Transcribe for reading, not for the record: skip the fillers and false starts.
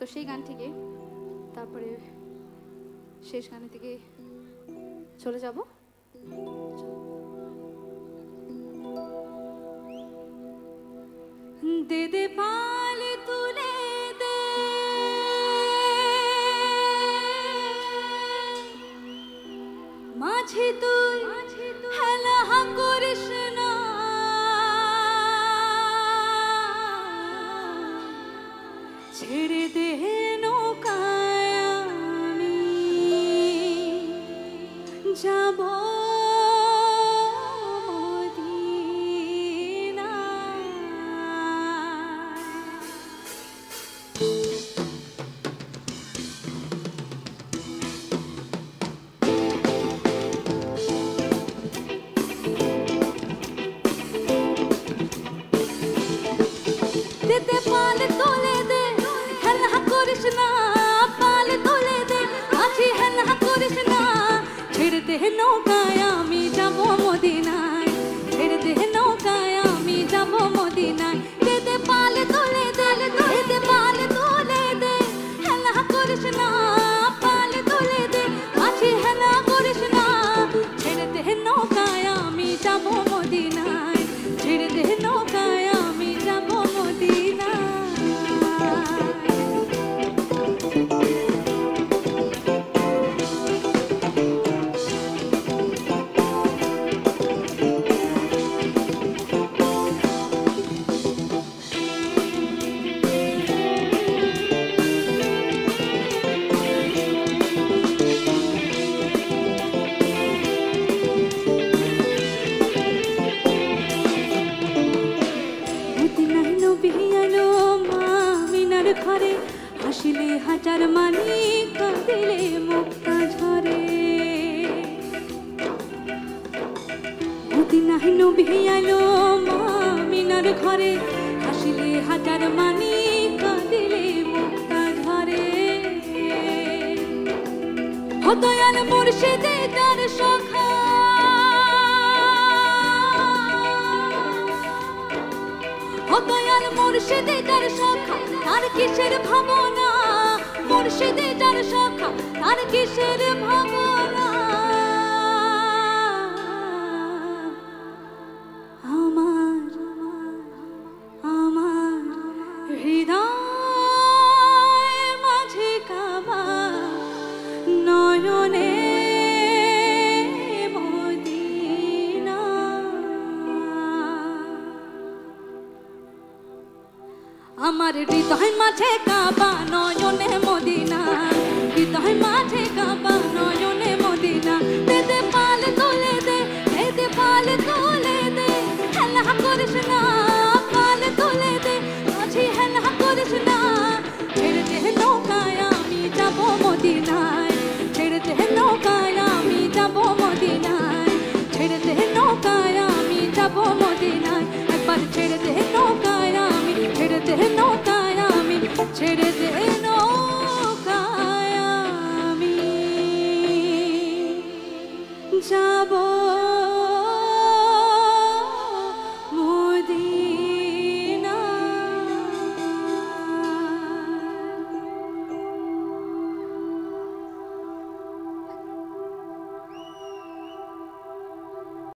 তো সেই গান থেকে তারপরে শেষ গানের দিকে চলে যাব। দে দে পাল তুলে দে মাঝে তুই হেলা করিস না, ছেড়ে দে নৌকায় আমি যাব নৌকায় আমি যাব মদিনায়, ছেড়ে দে নৌকায় আমি যাব মদিনায়। দে দে পাল তোলে দে, দে দে পাল তোলে দে, হেলা করিস না পাল তোলে দে, মাঝি হেলা করিস না, ছেড়ে দে নৌকায় আমি যাব মদিনায়, ছেড়ে দে নৌকায় আমি যাব মদিনায়। ঘরে হাসিলে হাজার মানি, কাঁদিলে মুক্তা ঝরে। মদিনায় নবী আলো মা মিনার ঘরে, হাসিলে হাজার মানি, কাঁদিলে মুক্তা ঝরে। ও দয়াল মুর্শিদে তার সখা, ও দয়াল মুর্শিদে তার সখা, তার কিসের ভাবনা, মুর্শিদে যার সখা তার কিসের ভাবনা। আমার আমার হৃদয় মাঝে কাবা নয়নে মদিনা, আমার হৃদয় মাঝে কাবা নয়নে মদিনা, হৃদয় মাঝে কাবা নয়নে মদিনা। দে দে পাল তোলে দে, দে দে পাল তোলে দে, হেলা করিস না পাল তোলে দে, মাঝি হেলা করিস না, ছেড়ে দে নৌকায় আমি যাব মদিনায়, ছেড়ে দে নৌকায় আমি যাব মদিনায়, ছেড়ে দে নৌকায় আমি যাব মদিনায়। একবার ছেড়ে দে নৌকায় আমি, ছেড়ে দে নৌকায় আমি, ছেড়ে দে